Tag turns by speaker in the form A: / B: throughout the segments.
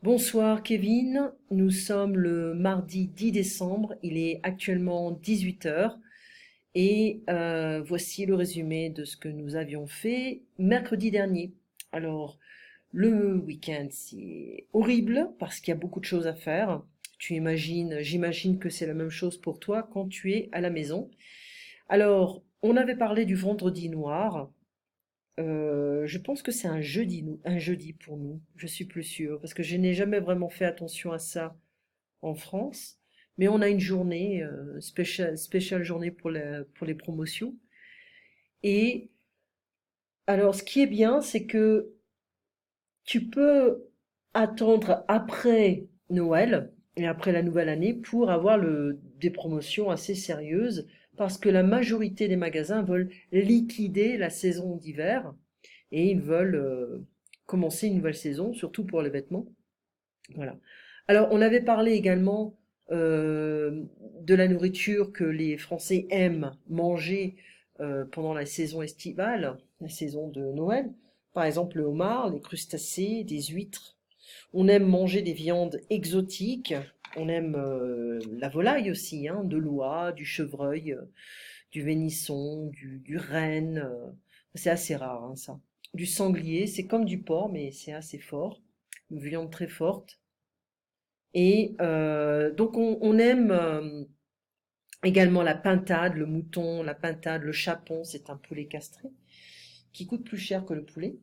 A: Bonsoir Kevin, nous sommes le mardi 10 décembre, il est actuellement 18 heures et voici le résumé de ce que nous avions fait mercredi dernier. Alors, le week-end c'est horrible parce qu'il y a beaucoup de choses à faire. J'imagine que c'est la même chose pour toi quand tu es à la maison. Alors, on avait parlé du vendredi noir. Je pense que c'est un jeudi pour nous. Je suis plus sûre parce que je n'ai jamais vraiment fait attention à ça en France. Mais on a une journée spéciale journée pour les promotions. Et alors, ce qui est bien, c'est que tu peux attendre après Noël et après la nouvelle année pour avoir des promotions assez sérieuses parce que la majorité des magasins veulent liquider la saison d'hiver et ils veulent commencer une nouvelle saison, surtout pour les vêtements. Voilà. Alors, on avait parlé également de la nourriture que les Français aiment manger pendant la saison estivale, la saison de Noël. Par exemple, le homard, les crustacés, des huîtres. On aime manger des viandes exotiques. On aime la volaille aussi, hein, de l'oie, du chevreuil, du vénisson, du renne. C'est assez rare, hein, ça. Du sanglier, c'est comme du porc, mais c'est assez fort. Une viande très forte. Et donc on aime également la pintade, le mouton, la pintade, le chapon, c'est un poulet castré qui coûte plus cher que le poulet.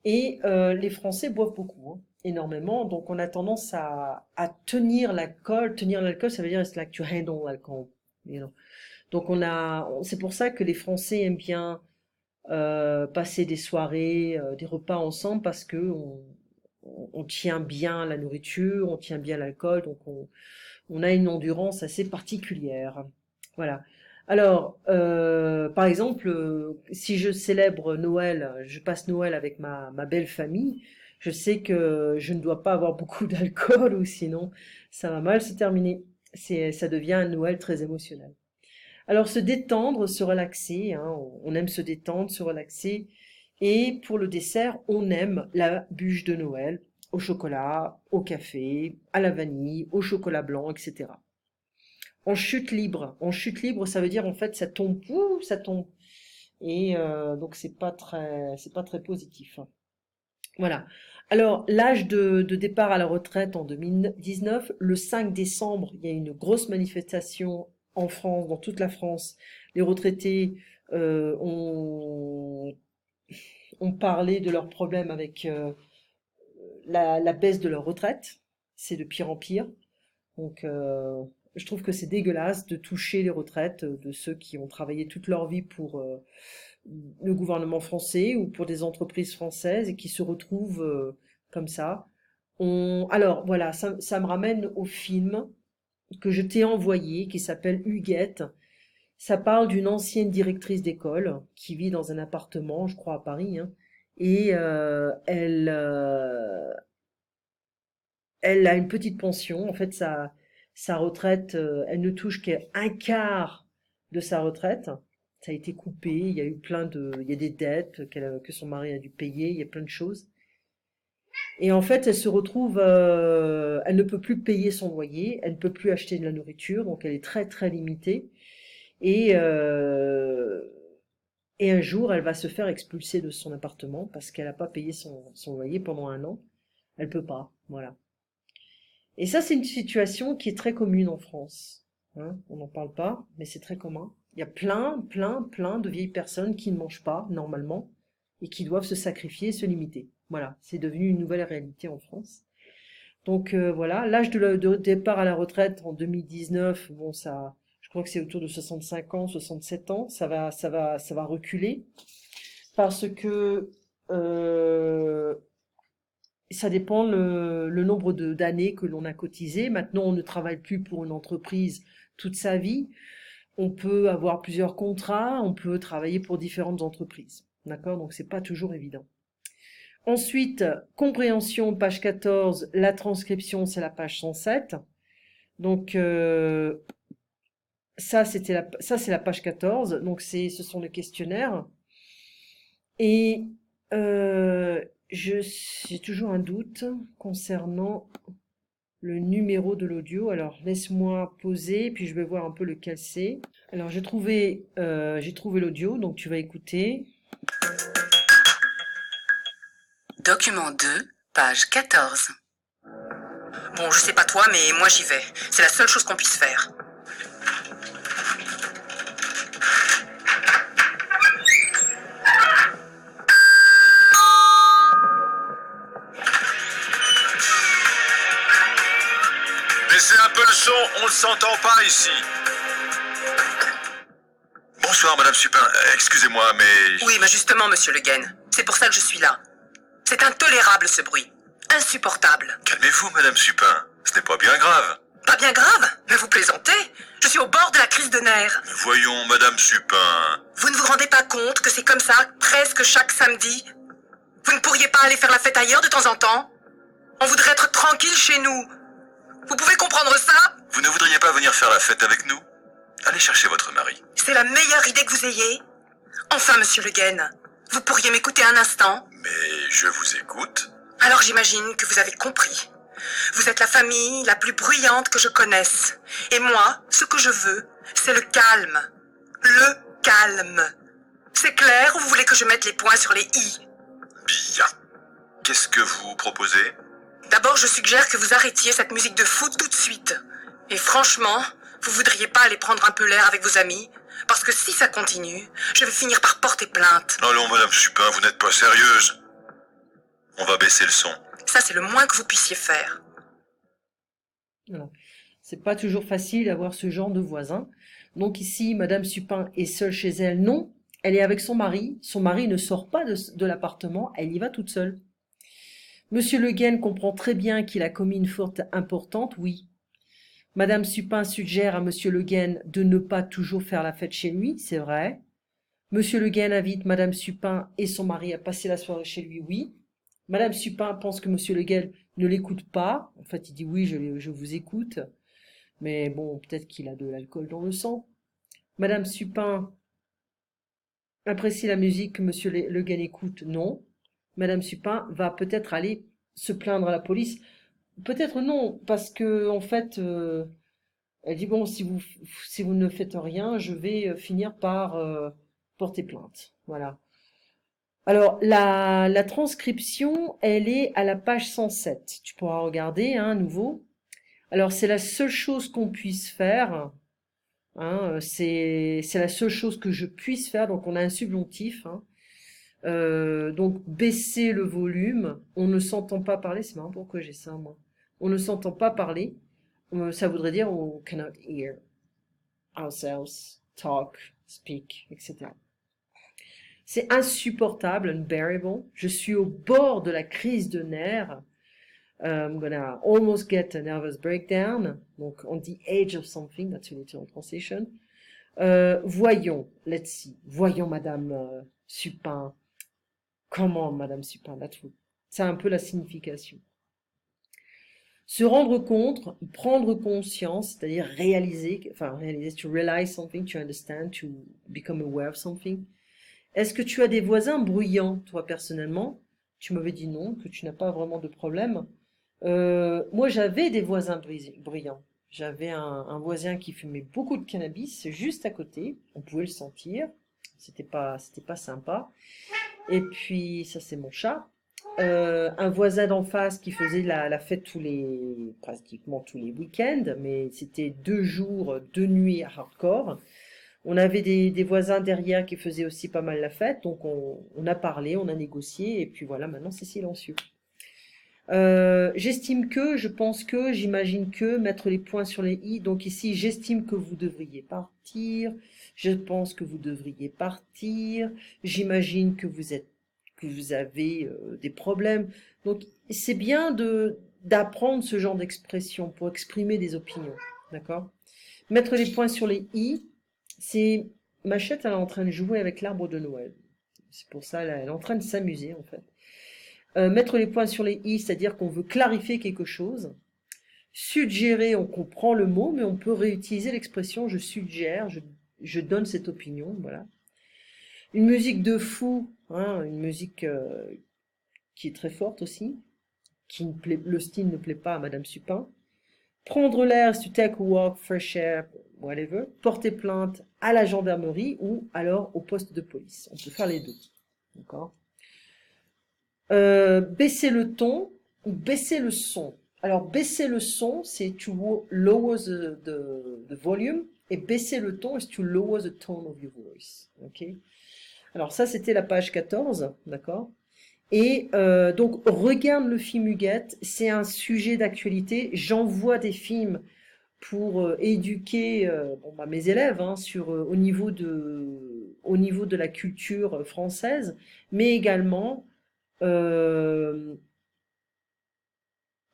A: Et les Français boivent beaucoup, hein, énormément, donc on a tendance à tenir l'alcool. Tenir l'alcool, ça veut dire it's like to handle alcohol. You know. Donc c'est pour ça que les Français aiment bien passer des soirées, des repas ensemble parce que on tient bien la nourriture, on tient bien l'alcool, donc on a une endurance assez particulière. Voilà. Alors, par exemple, si je célèbre Noël, je passe Noël avec ma belle famille, je sais que je ne dois pas avoir beaucoup d'alcool ou sinon ça va mal se terminer. Ça devient un Noël très émotionnel. Alors, se détendre, se relaxer, hein, on aime se détendre, se relaxer. Et pour le dessert, on aime la bûche de Noël au chocolat, au café, à la vanille, au chocolat blanc, etc. En chute libre. En chute libre, ça veut dire en fait ça tombe, ouh, ça tombe. Et donc c'est pas très positif. Voilà. Alors l'âge de départ à la retraite en 2019, le 5 décembre, il y a une grosse manifestation en France, dans toute la France. Les retraités ont parlé de leurs problèmes avec la baisse de leur retraite. C'est de pire en pire. Donc, je trouve que c'est dégueulasse de toucher les retraites de ceux qui ont travaillé toute leur vie pour le gouvernement français ou pour des entreprises françaises et qui se retrouvent comme ça. Alors, voilà, ça me ramène au film que je t'ai envoyé qui s'appelle Huguette. Ça parle d'une ancienne directrice d'école qui vit dans un appartement, je crois à Paris, hein, et elle a une petite pension. En fait, sa retraite, elle ne touche qu'un quart de sa retraite. Ça a été coupé. Il y a des dettes que son mari a dû payer. Il y a plein de choses. Et en fait, elle se retrouve, elle ne peut plus payer son loyer. Elle ne peut plus acheter de la nourriture. Donc, elle est très, très limitée. Et, euh, et un jour, elle va se faire expulser de son appartement parce qu'elle n'a pas payé son loyer pendant un an. Elle peut pas. Voilà. Et ça, c'est une situation qui est très commune en France. Hein, on n'en parle pas, mais c'est très commun. Il y a plein de vieilles personnes qui ne mangent pas normalement et qui doivent se sacrifier et se limiter. Voilà, c'est devenu une nouvelle réalité en France. Donc voilà, l'âge de départ à la retraite en 2019, bon ça, je crois que c'est autour de 65 ans, 67 ans, ça va reculer parce que ça dépend le nombre d'années que l'on a cotisé. Maintenant, on ne travaille plus pour une entreprise toute sa vie. On peut avoir plusieurs contrats, on peut travailler pour différentes entreprises. D'accord? Donc, c'est pas toujours évident. Ensuite, compréhension, page 14. La transcription, c'est la page 107. Donc, ça, c'est la page 14. Donc, ce sont les questionnaires. Et J'ai toujours un doute concernant le numéro de l'audio. Alors, laisse-moi poser, puis je vais voir un peu lequel c'est. Alors, j'ai trouvé l'audio, donc tu vas écouter.
B: Document 2, page 14. Bon, je sais pas toi, mais moi j'y vais. C'est la seule chose qu'on puisse faire.
C: Baissez un peu le son, on ne s'entend pas ici. Bonsoir, Madame Supin. Excusez-moi, mais...
B: Oui, mais justement, monsieur Le Guen, c'est pour ça que je suis là. C'est intolérable ce bruit. Insupportable.
C: Calmez-vous, Madame Supin. Ce n'est pas bien grave.
B: Pas bien grave, mais vous plaisantez. Je suis au bord de la crise de nerfs.
C: Mais voyons, Madame Supin.
B: Vous ne vous rendez pas compte que c'est comme ça presque chaque samedi? Vous ne pourriez pas aller faire la fête ailleurs de temps en temps? On voudrait être tranquille chez nous. Vous pouvez comprendre ça?
C: Vous ne voudriez pas venir faire la fête avec nous? Allez chercher votre mari.
B: C'est la meilleure idée que vous ayez. Enfin, monsieur Le Guen, vous pourriez m'écouter un instant?
C: Mais je vous écoute.
B: Alors j'imagine que vous avez compris. Vous êtes la famille la plus bruyante que je connaisse. Et moi, ce que je veux, c'est le calme. Le calme. C'est clair ou vous voulez que je mette les points sur les i?
C: Bien. Qu'est-ce que vous proposez?
B: D'abord, je suggère que vous arrêtiez cette musique de foot tout de suite. Et franchement, vous voudriez pas aller prendre un peu l'air avec vos amis? Parce que si ça continue, je vais finir par porter plainte.
C: Allons, Madame Supin, vous n'êtes pas sérieuse. On va baisser le son.
B: Ça, c'est le moins que vous puissiez faire.
A: Voilà. C'est pas toujours facile d'avoir ce genre de voisin. Donc ici, Madame Supin est seule chez elle. Non, elle est avec son mari. Son mari ne sort pas de l'appartement, elle y va toute seule. Monsieur Le Guen comprend très bien qu'il a commis une faute importante, oui. Madame Supin suggère à Monsieur Le Guen de ne pas toujours faire la fête chez lui, c'est vrai. Monsieur Le Guen invite Madame Supin et son mari à passer la soirée chez lui, oui. Madame Supin pense que Monsieur Le Guen ne l'écoute pas. En fait, il dit oui, je vous écoute. Mais bon, peut-être qu'il a de l'alcool dans le sang. Madame Supin apprécie la musique que Monsieur Le Guen écoute, non. Madame Supin va peut-être aller se plaindre à la police. Peut-être non, parce que en fait, elle dit bon, si vous ne faites rien, je vais finir par porter plainte. Voilà. Alors la transcription, elle est à la page 107. Tu pourras regarder, hein, à nouveau. Alors c'est la seule chose qu'on puisse faire. Hein, c'est la seule chose que je puisse faire. Donc on a un subjonctif. Hein. Donc baisser le volume. On ne s'entend pas parler. C'est marrant pourquoi j'ai ça moi. On ne s'entend pas parler. Ça voudrait dire on cannot hear ourselves talk, speak, etc. C'est insupportable, unbearable. Je suis au bord de la crise de nerfs. I'm gonna almost get a nervous breakdown. Donc, on the edge of something, that's a literal translation. Voyons, let's see. Voyons, Madame Supin. Comment, Madame Supin, that's what. C'est un peu la signification. Se rendre compte, prendre conscience, c'est-à-dire réaliser, to realize something, to understand, to become aware of something. Est-ce que tu as des voisins bruyants, toi, personnellement? Tu m'avais dit non, que tu n'as pas vraiment de problème. Moi, j'avais des voisins bruyants. J'avais un voisin qui fumait beaucoup de cannabis juste à côté. On pouvait le sentir. C'était pas sympa. Et puis, ça, c'est mon chat. Un voisin d'en face qui faisait la fête pratiquement tous les week-ends, mais c'était 2 jours, 2 nuits hardcore. On avait des voisins derrière qui faisaient aussi pas mal la fête, donc on a parlé, on a négocié, et puis voilà, maintenant c'est silencieux. J'estime que, je pense que, j'imagine que, mettre les points sur les i, donc ici j'estime que vous devriez partir, je pense que vous devriez partir, j'imagine que vous avez des problèmes. Donc c'est bien d'apprendre ce genre d'expression pour exprimer des opinions, d'accord? Mettre les points sur les i, c'est Machette, elle est en train de jouer avec l'arbre de Noël. C'est pour ça, elle est en train de s'amuser en fait. Mettre les points sur les i, c'est-à-dire qu'on veut clarifier quelque chose. Suggérer, on comprend le mot, mais on peut réutiliser l'expression je suggère, je donne cette opinion, voilà. Une musique de fou, hein, une musique qui est très forte aussi, le style ne plaît pas à Madame Supin. Prendre l'air, to take a walk, fresh air, whatever. Porter plainte à la gendarmerie ou alors au poste de police. On peut faire les deux. D'accord. Baisser le ton ou baisser le son. Alors, baisser le son, c'est to lower the volume. Et baisser le ton, is to lower the tone of your voice. Ok. Alors ça, c'était la page 14, d'accord. Et donc, regarde le film Huguette, c'est un sujet d'actualité. J'envoie des films pour éduquer mes élèves hein, sur, au niveau de la culture française, mais également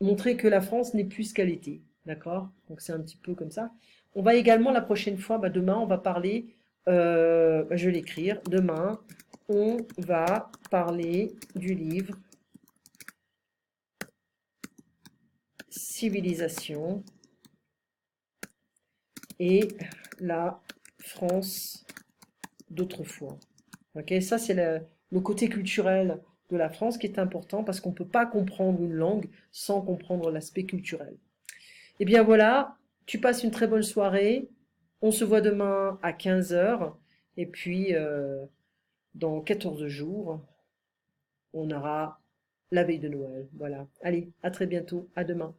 A: montrer que la France n'est plus ce qu'elle était. D'accord? Donc c'est un petit peu comme ça. On va également, la prochaine fois, demain, on va parler, je vais l'écrire, demain, on va parler du livre Civilisation et la France d'autrefois. Ok, ça c'est le côté culturel de la France qui est important parce qu'on ne peut pas comprendre une langue sans comprendre l'aspect culturel. Et bien voilà, tu passes une très bonne soirée. On se voit demain à 15 h. Et puis, dans 14 jours, on aura la veille de Noël. Voilà. Allez, à très bientôt. À demain.